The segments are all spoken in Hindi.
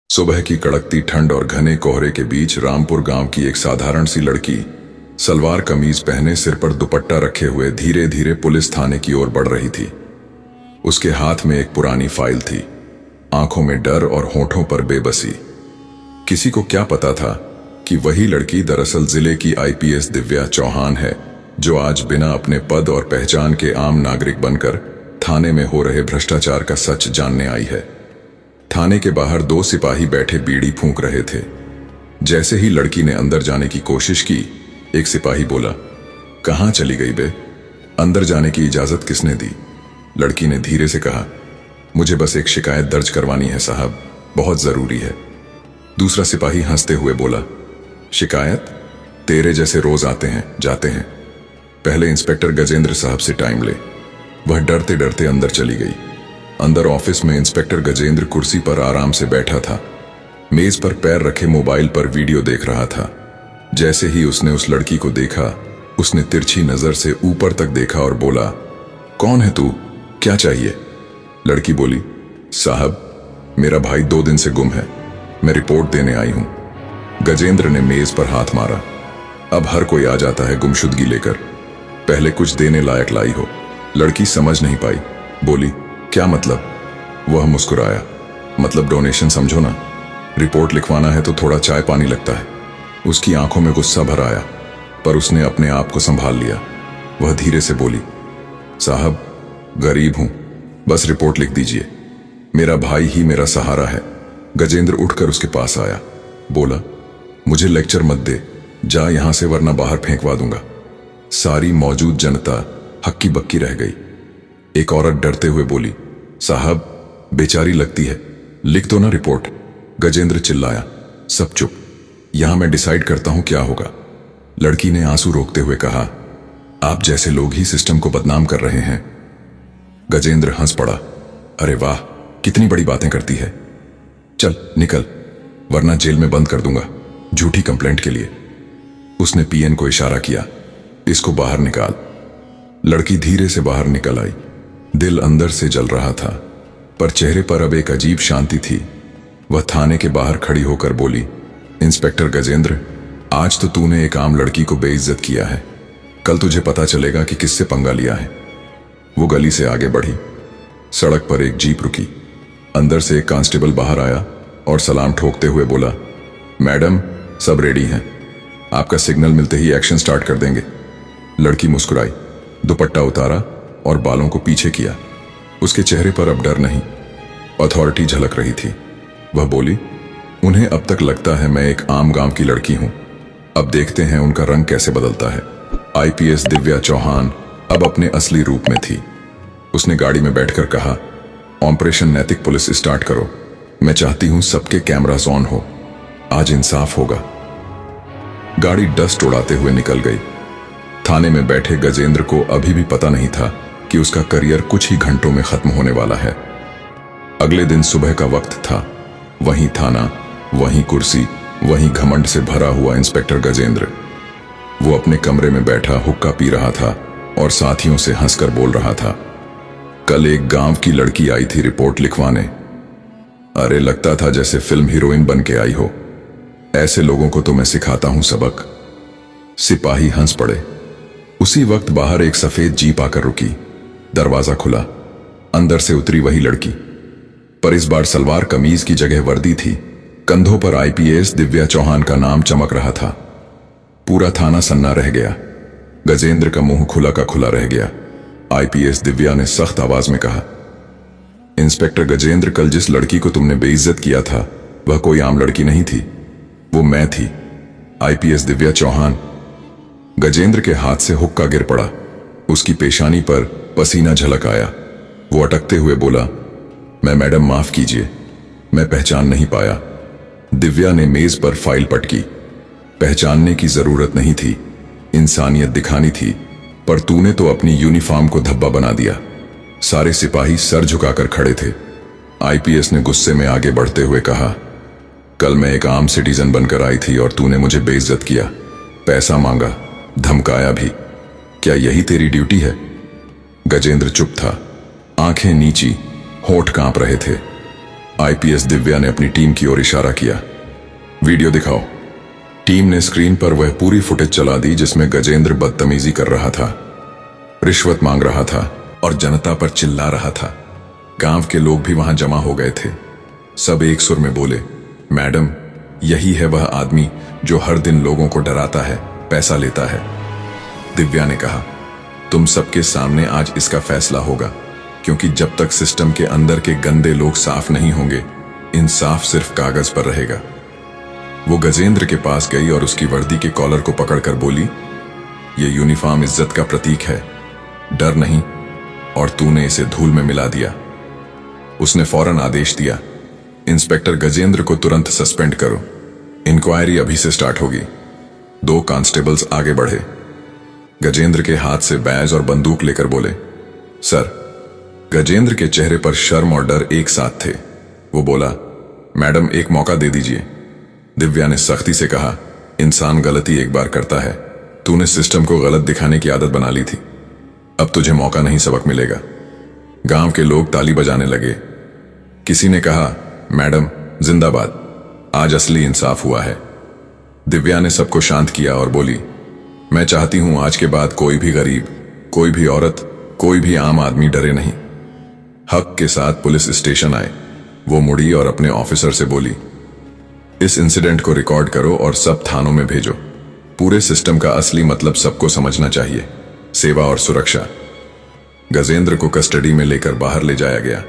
सुबह की कड़कती ठंड और घने कोहरे के बीच रामपुर गांव की एक साधारण सी लड़की सलवार कमीज पहने सिर पर दुपट्टा रखे हुए धीरे धीरे पुलिस थाने की ओर बढ़ रही थी। उसके हाथ में एक पुरानी फाइल थी, आंखों में डर और होठों पर बेबसी। किसी को क्या पता था कि वही लड़की दरअसल जिले की आईपीएस दिव्या चौहान है, जो आज बिना अपने पद और पहचान के आम नागरिक बनकर थाने में हो रहे भ्रष्टाचार का सच जानने आई है। थाने के बाहर दो सिपाही बैठे बीड़ी फूंक रहे थे। जैसे ही लड़की ने अंदर जाने की कोशिश की, एक सिपाही बोला, कहां चली गई बे? अंदर जाने की इजाजत किसने दी? लड़की ने धीरे से कहा, मुझे बस एक शिकायत दर्ज करवानी है साहब, बहुत जरूरी है। दूसरा सिपाही हंसते हुए बोला, शिकायत? तेरे जैसे रोज आते हैं जाते हैं, पहले इंस्पेक्टर गजेंद्र साहब से टाइम ले। वह डरते डरते अंदर चली गई। अंदर ऑफिस में इंस्पेक्टर गजेंद्र कुर्सी पर आराम से बैठा था। मेज पर पैर रखे मोबाइल पर वीडियो देख रहा था। जैसे ही उसने उस लड़की को देखा, उसने तिरछी नजर से ऊपर तक देखा और बोला, कौन है तू, क्या चाहिए? लड़की बोली, साहब मेरा भाई 2 दिन से गुम है, मैं रिपोर्ट देने आई हूं। गजेंद्र ने मेज पर हाथ मारा। अब हर कोई आ जाता है गुमशुदगी लेकर, पहले कुछ देने लायक लाई हो। लड़की समझ नहीं पाई, बोली, क्या मतलब? वह मुस्कुराया, मतलब डोनेशन समझो ना, रिपोर्ट लिखवाना है तो थोड़ा चाय पानी लगता है। उसकी आंखों में गुस्सा भर आया, पर उसने अपने आप को संभाल लिया। वह धीरे से बोली, साहब गरीब हूं, बस रिपोर्ट लिख दीजिए, मेरा भाई ही मेरा सहारा है। गजेंद्र उठकर उसके पास आया, बोला, मुझे लेक्चर मत दे, जा यहां से वरना बाहर फेंकवा दूंगा। सारी मौजूद जनता हक्की बक्की रह गई। एक औरत डरते हुए बोली, साहब बेचारी लगती है, लिख दो ना रिपोर्ट। गजेंद्र चिल्लाया, सब चुप, यहां मैं डिसाइड करता हूं क्या होगा। लड़की ने आंसू रोकते हुए कहा, आप जैसे लोग ही सिस्टम को बदनाम कर रहे हैं। गजेंद्र हंस पड़ा, अरे वाह, कितनी बड़ी बातें करती है, चल निकल वरना जेल में बंद कर दूंगा झूठी कंप्लेंट के लिए। उसने पीएन को इशारा किया, इसको बाहर निकाल। लड़की धीरे से बाहर निकल आई। दिल अंदर से जल रहा था, पर चेहरे पर अब एक अजीब शांति थी। वह थाने के बाहर खड़ी होकर बोली, इंस्पेक्टर गजेंद्र, आज तो तूने एक आम लड़की को बेइज्जत किया है, कल तुझे पता चलेगा कि किससे पंगा लिया है। वो गली से आगे बढ़ी। सड़क पर एक जीप रुकी। अंदर से एक कांस्टेबल बाहर आया और सलाम ठोकते हुए बोला, मैडम सब रेडी हैं, आपका सिग्नल मिलते ही एक्शन स्टार्ट कर देंगे। लड़की मुस्कुराई, दुपट्टा उतारा और बालों को पीछे किया। उसके चेहरे पर अब डर नहीं, अथॉरिटी झलक रही थी। वह बोली, उन्हें अब तक लगता है मैं एक आम गांव की लड़की हूं, अब देखते हैं उनका रंग कैसे बदलता है। आईपीएस दिव्या चौहान अब अपने असली रूप में थी। उसने गाड़ी में बैठकर कहा, ऑपरेशन नैतिक पुलिस स्टार्ट करो, मैं चाहती हूं सबके कैमरास ऑन हो, आज इंसाफ होगा। गाड़ी डस्ट उड़ाते हुए निकल गई। थाने में बैठे गजेंद्र को अभी भी पता नहीं था कि उसका करियर कुछ ही घंटों में खत्म होने वाला है। अगले दिन सुबह का वक्त था। वहीं थाना, वहीं कुर्सी, वहीं घमंड से भरा हुआ इंस्पेक्टर गजेंद्र। वो अपने कमरे में बैठा हुक्का पी रहा था और साथियों से हंसकर बोल रहा था, कल एक गांव की लड़की आई थी रिपोर्ट लिखवाने, अरे लगता था जैसे फिल्म हीरोइन बन के आई हो, ऐसे लोगों को तो मैं सिखाता हूं सबक। सिपाही हंस पड़े। उसी वक्त बाहर एक सफेद जीप आकर रुकी। दरवाजा खुला, अंदर से उतरी वही लड़की, पर इस बार सलवार कमीज की जगह वर्दी थी। कंधों पर आईपीएस दिव्या चौहान का नाम चमक रहा था। पूरा थाना सन्ना रह गया। गजेंद्र का मुंह खुला का खुला रह गया। आईपीएस दिव्या ने सख्त आवाज में कहा, इंस्पेक्टर गजेंद्र, कल जिस लड़की को तुमने बेइज्जत किया था वह कोई आम लड़की नहीं थी, वो मैं थी, आईपीएस दिव्या चौहान। गजेंद्र के हाथ से हुक्का गिर पड़ा। उसकी पेशानी पर पसीना झलक आया। वो अटकते हुए बोला, मैं मैडम माफ कीजिए, मैं पहचान नहीं पाया। दिव्या ने मेज पर फाइल पटकी। पहचानने की जरूरत नहीं थी, इंसानियत दिखानी थी, पर तूने तो अपनी यूनिफॉर्म को धब्बा बना दिया। सारे सिपाही सर झुकाकर खड़े थे। आईपीएस ने गुस्से में आगे बढ़ते हुए कहा, कल मैं एक आम सिटीजन बनकर आई थी और तूने मुझे बेइज्जत किया, पैसा मांगा, धमकाया भी, क्या यही तेरी ड्यूटी है? गजेंद्र चुप था, आंखें नीची, होठ कांप रहे थे। आईपीएस दिव्या ने अपनी टीम की ओर इशारा किया। वीडियो दिखाओ। टीम ने स्क्रीन पर वह पूरी फुटेज चला दी जिसमें गजेंद्र बदतमीजी कर रहा था, रिश्वत मांग रहा था और जनता पर चिल्ला रहा था। गांव के लोग भी वहां जमा हो गए थे। सब एक सुर में बोले, मैडम, यही है वह आदमी जो हर दिन लोगों को डराता है, पैसा लेता है। दिव्या ने कहा, तुम सबके सामने आज इसका फैसला होगा, क्योंकि जब तक सिस्टम के अंदर के गंदे लोग साफ नहीं होंगे, इंसाफ सिर्फ कागज पर रहेगा। वो गजेंद्र के पास गई और उसकी वर्दी के कॉलर को पकड़कर बोली, ये यूनिफॉर्म इज्जत का प्रतीक है, डर नहीं, और तूने इसे धूल में मिला दिया। उसने फौरन आदेश दिया, इंस्पेक्टर गजेंद्र को तुरंत सस्पेंड करो, इंक्वायरी अभी से स्टार्ट होगी। 2 कांस्टेबल्स आगे बढ़े। गजेंद्र के हाथ से बैज और बंदूक लेकर बोले, सर। गजेंद्र के चेहरे पर शर्म और डर एक साथ थे। वो बोला, मैडम, एक मौका दे दीजिए। दिव्या ने सख्ती से कहा, इंसान गलती एक बार करता है, तूने सिस्टम को गलत दिखाने की आदत बना ली थी, अब तुझे मौका नहीं, सबक मिलेगा। गांव के लोग ताली बजाने लगे। किसी ने कहा, मैडम जिंदाबाद, आज असली इंसाफ हुआ है। दिव्या ने सबको शांत किया और बोली, मैं चाहती हूं आज के बाद कोई भी गरीब, कोई भी औरत, कोई भी आम आदमी डरे नहीं। हक के साथ पुलिस स्टेशन आए। वो मुड़ी और अपने ऑफिसर से बोली, इस इंसिडेंट को रिकॉर्ड करो और सब थानों में भेजो। पूरे सिस्टम का असली मतलब सबको समझना चाहिए, सेवा और सुरक्षा। गजेंद्र को कस्टडी में लेकर बाहर ले जाया गया।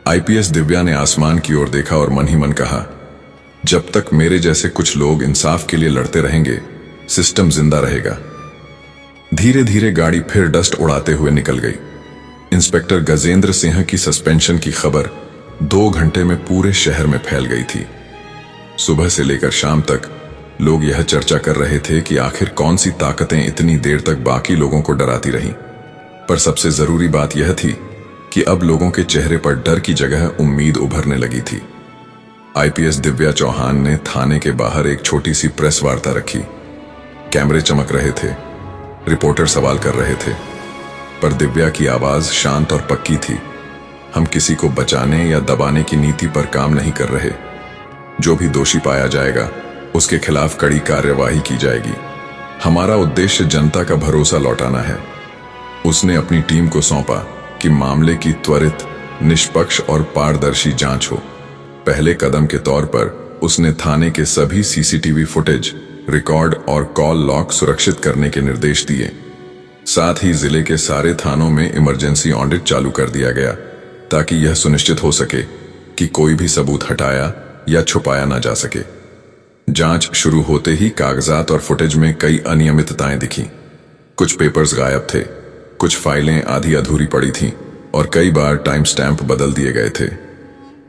आईपीएस दिव्या ने आसमान की ओर देखा और मन ही मन कहा, जब तक मेरे जैसे कुछ लोग इंसाफ के लिए लड़ते रहेंगे, सिस्टम जिंदा रहेगा। धीरे धीरे गाड़ी फिर डस्ट उड़ाते हुए निकल गई। इंस्पेक्टर गजेंद्र सिंह की सस्पेंशन की खबर 2 घंटे में पूरे शहर में फैल गई थी। सुबह से लेकर शाम तक लोग यह चर्चा कर रहे थे कि आखिर कौन सी ताकतें इतनी देर तक बाकी लोगों को डराती रहीं। पर सबसे जरूरी बात यह थी कि अब लोगों के चेहरे पर डर की जगह उम्मीद उभरने लगी थी। आईपीएस दिव्या चौहान ने थाने के बाहर एक छोटी सी प्रेस वार्ता रखी। कैमरे चमक रहे थे, रिपोर्टर सवाल कर रहे थे, पर दिव्या की आवाज शांत और पक्की थी। हम किसी को बचाने या दबाने की नीति पर काम नहीं कर रहे। जो भी दोषी पाया जाएगा, उसके खिलाफ कड़ी कार्यवाही की जाएगी। हमारा उद्देश्य जनता का भरोसा लौटाना है। उसने अपनी टीम को सौंपा कि मामले की त्वरित, निष्पक्ष और पारदर्शी जांच हो। पहले कदम के तौर पर उसने थाने के सभी सीसीटीवी फुटेज, रिकॉर्ड और कॉल लॉग सुरक्षित करने के निर्देश दिए। साथ ही जिले के सारे थानों में इमरजेंसी ऑडिट चालू कर दिया गया, ताकि यह सुनिश्चित हो सके कि कोई भी सबूत हटाया या छुपाया ना जा सके। जांच शुरू होते ही कागजात और फुटेज में कई अनियमितताएं दिखीं। कुछ पेपर्स गायब थे, कुछ फाइलें आधी अधूरी पड़ी थीं और कई बार टाइम स्टैंप बदल दिए गए थे।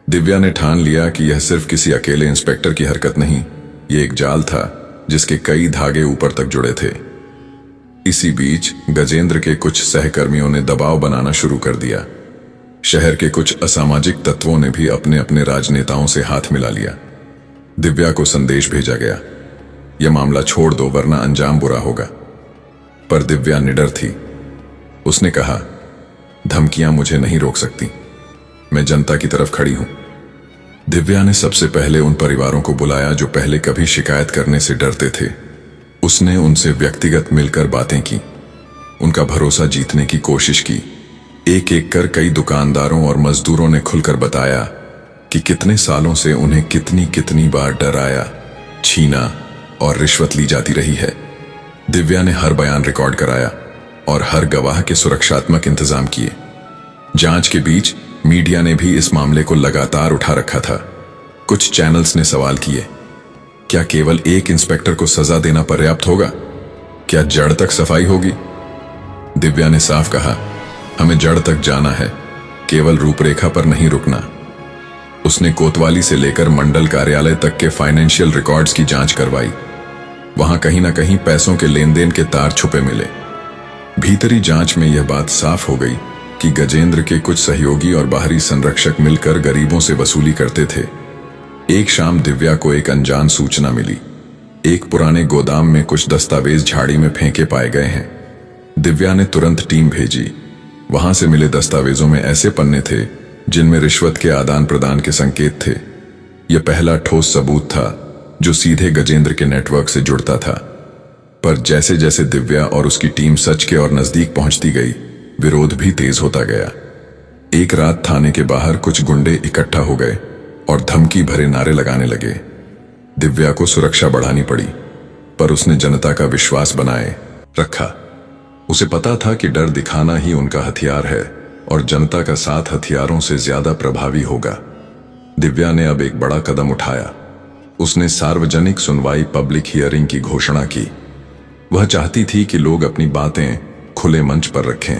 दिव्या ने ठान लिया कि यह सिर्फ किसी अकेले इंस्पेक्टर की हरकत नहीं, ये एक जाल था जिसके कई धागे ऊपर तक जुड़े थे। इसी बीच गजेंद्र के कुछ सहकर्मियों ने दबाव बनाना शुरू कर दिया। शहर के कुछ असामाजिक तत्वों ने भी अपने अपने राजनेताओं से हाथ मिला लिया। दिव्या को संदेश भेजा गया, यह मामला छोड़ दो वरना अंजाम बुरा होगा। पर दिव्या निडर थी। उसने कहा, धमकियां मुझे नहीं रोक सकती, मैं जनता की तरफ खड़ी हूं। दिव्या ने सबसे पहले उन परिवारों को बुलाया जो पहले कभी शिकायत करने से डरते थे। उसने उनसे व्यक्तिगत मिलकर बातें की, उनका भरोसा जीतने की कोशिश की। एक एक कर कई दुकानदारों और मजदूरों ने खुलकर बताया कि कितने सालों से उन्हें कितनी कितनी बार डराया, छीना और रिश्वत ली जाती रही है। दिव्या ने हर बयान रिकॉर्ड कराया और हर गवाह के सुरक्षात्मक इंतजाम किए। जांच के बीच मीडिया ने भी इस मामले को लगातार उठा रखा था। कुछ चैनल्स ने सवाल किए, क्या केवल एक इंस्पेक्टर को सजा देना पर्याप्त होगा? क्या जड़ तक सफाई होगी? दिव्या ने साफ कहा, हमें जड़ तक जाना है, केवल रूपरेखा पर नहीं रुकना। उसने कोतवाली से लेकर मंडल कार्यालय तक के फाइनेंशियल रिकॉर्ड्स की जांच करवाई। वहां कहीं ना कहीं पैसों के लेन देन के तार छुपे मिले। भीतरी जांच में यह बात साफ हो गई कि गजेंद्र के कुछ सहयोगी और बाहरी संरक्षक मिलकर गरीबों से वसूली करते थे। एक शाम दिव्या को एक अनजान सूचना मिली, एक पुराने गोदाम में कुछ दस्तावेज झाड़ी में फेंके पाए गए हैं। दिव्या ने तुरंत टीम भेजी। वहां से मिले दस्तावेजों में ऐसे पन्ने थे जिनमें रिश्वत के आदान प्रदान के संकेत थे। यह पहला ठोस सबूत था जो सीधे गजेंद्र के नेटवर्क से जुड़ता था। पर जैसे जैसे दिव्या और उसकी टीम सच के और नजदीक पहुंचती गई, विरोध भी तेज होता गया। एक रात थाने के बाहर कुछ गुंडे इकट्ठा हो गए और धमकी भरे नारे लगाने लगे। दिव्या को सुरक्षा बढ़ानी पड़ी, पर उसने जनता का विश्वास बनाए रखा। उसे पता था कि डर दिखाना ही उनका हथियार है और जनता का साथ हथियारों से ज्यादा प्रभावी होगा। दिव्या ने अब एक बड़ा कदम उठाया। उसने सार्वजनिक सुनवाई, पब्लिक हियरिंग की घोषणा की। वह चाहती थी कि लोग अपनी बातें खुले मंच पर रखें।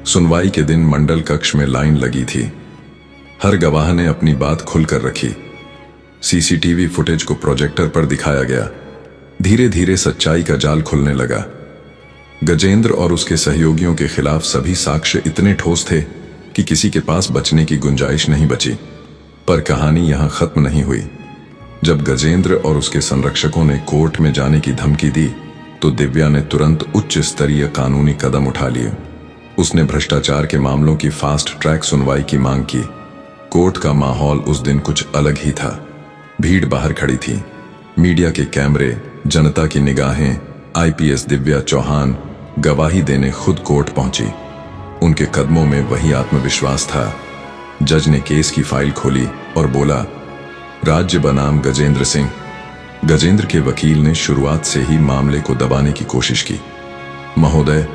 सुनवाई के दिन मंडल कक्ष में लाइन लगी थी। हर गवाह ने अपनी बात खुलकर रखी। सीसीटीवी फुटेज को प्रोजेक्टर पर दिखाया गया। धीरे धीरे सच्चाई का जाल खुलने लगा। गजेंद्र और उसके सहयोगियों के खिलाफ सभी साक्ष्य इतने ठोस थे कि किसी के पास बचने की गुंजाइश नहीं बची। पर कहानी यहां खत्म नहीं हुई। जब गजेंद्र और उसके संरक्षकों ने कोर्ट में जाने की धमकी दी, तो दिव्या ने तुरंत उच्च स्तरीय कानूनी कदम उठा लिए। उसने भ्रष्टाचार के मामलों की फास्ट ट्रैक सुनवाई की मांग की। कोर्ट का माहौल उस दिन कुछ अलग ही था। भीड़ बाहर खड़ी थी। मीडिया के कैमरे, जनता की निगाहें। आईपीएस दिव्या चौहान गवाही देने खुद कोर्ट पहुंची। उनके कदमों में वही आत्मविश्वास था। जज ने केस की फाइल खोली और बोला, राज्य बनाम गजेंद्र सिंह। गजेंद्र के वकील ने शुरुआत से ही मामले को दबाने की कोशिश की। महोदय,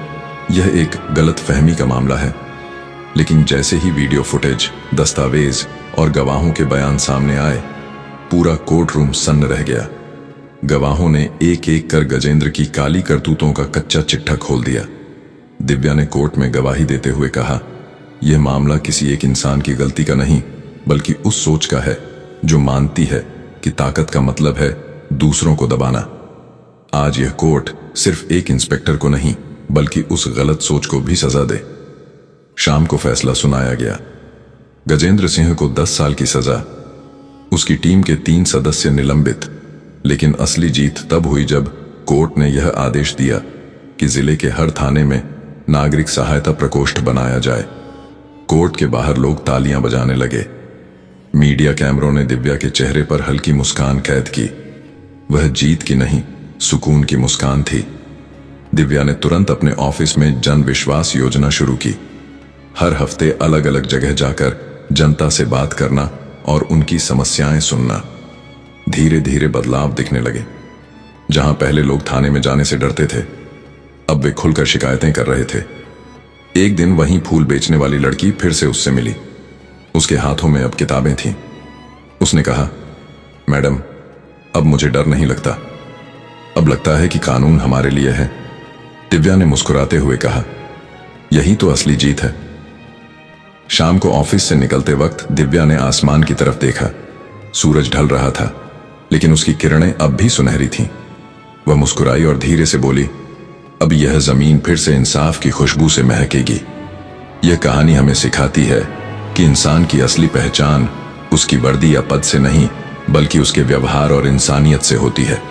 यह एक गलत फहमी का मामला है। लेकिन जैसे ही वीडियो फुटेज, दस्तावेज और गवाहों के बयान सामने आए, पूरा कोर्ट रूम सन्न रह गया। गवाहों ने एक एक कर गजेंद्र की काली करतूतों का कच्चा चिट्ठा खोल दिया। दिव्या ने कोर्ट में गवाही देते हुए कहा, यह मामला किसी एक इंसान की गलती का नहीं, बल्कि उस सोच का है जो मानती है कि ताकत का मतलब है दूसरों को दबाना। आज यह कोर्ट सिर्फ एक इंस्पेक्टर को नहीं, बल्कि उस गलत सोच को भी सजा दे। शाम को फैसला सुनाया गया। गजेंद्र सिंह को 10 साल की सजा, उसकी टीम के 3 सदस्य निलंबित। लेकिन असली जीत तब हुई जब कोर्ट ने यह आदेश दिया कि जिले के हर थाने में नागरिक सहायता प्रकोष्ठ बनाया जाए। कोर्ट के बाहर लोग तालियां बजाने लगे। मीडिया कैमरों ने दिव्या के चेहरे पर हल्की मुस्कान कैद की। वह जीत की नहीं, सुकून की मुस्कान थी। दिव्या ने तुरंत अपने ऑफिस में जन विश्वास योजना शुरू की। हर हफ्ते अलग अलग जगह जाकर जनता से बात करना और उनकी समस्याएं सुनना। धीरे धीरे बदलाव दिखने लगे। जहां पहले लोग थाने में जाने से डरते थे, अब वे खुलकर शिकायतें कर रहे थे। एक दिन वहीं फूल बेचने वाली लड़की फिर से उससे मिली। उसके हाथों में अब किताबें थीं। उसने कहा, मैडम, अब मुझे डर नहीं लगता। अब लगता है कि कानून हमारे लिए है। दिव्या ने मुस्कुराते हुए कहा, यही तो असली जीत है। शाम को ऑफिस से निकलते वक्त दिव्या ने आसमान की तरफ देखा। सूरज ढल रहा था, लेकिन उसकी किरणें अब भी सुनहरी थीं। वह मुस्कुराई और धीरे से बोली, अब यह जमीन फिर से इंसाफ की खुशबू से महकेगी। यह कहानी हमें सिखाती है कि इंसान की असली पहचान उसकी वर्दी या पद से नहीं, बल्कि उसके व्यवहार और इंसानियत से होती है।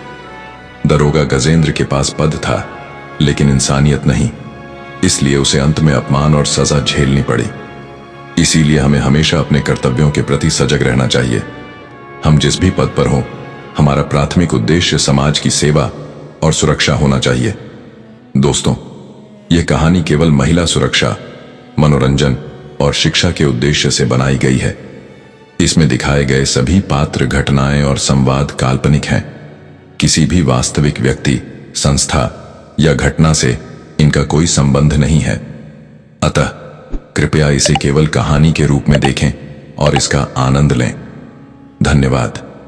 दरोगा गजेंद्र के पास पद था, लेकिन इंसानियत नहीं। इसलिए उसे अंत में अपमान और सजा झेलनी पड़ी। इसीलिए हमें हमेशा अपने कर्तव्यों के प्रति सजग रहना चाहिए। हम जिस भी पद पर हों, हमारा प्राथमिक उद्देश्य समाज की सेवा और सुरक्षा होना चाहिए। दोस्तों, यह कहानी केवल महिला सुरक्षा, मनोरंजन और शिक्षा के उद्देश्य से बनाई गई है। इसमें दिखाए गए सभी पात्र, घटनाएं और संवाद काल्पनिक हैं। किसी भी वास्तविक व्यक्ति, संस्था या घटना से इनका कोई संबंध नहीं है। अतः कृपया इसे केवल कहानी के रूप में देखें और इसका आनंद लें। धन्यवाद।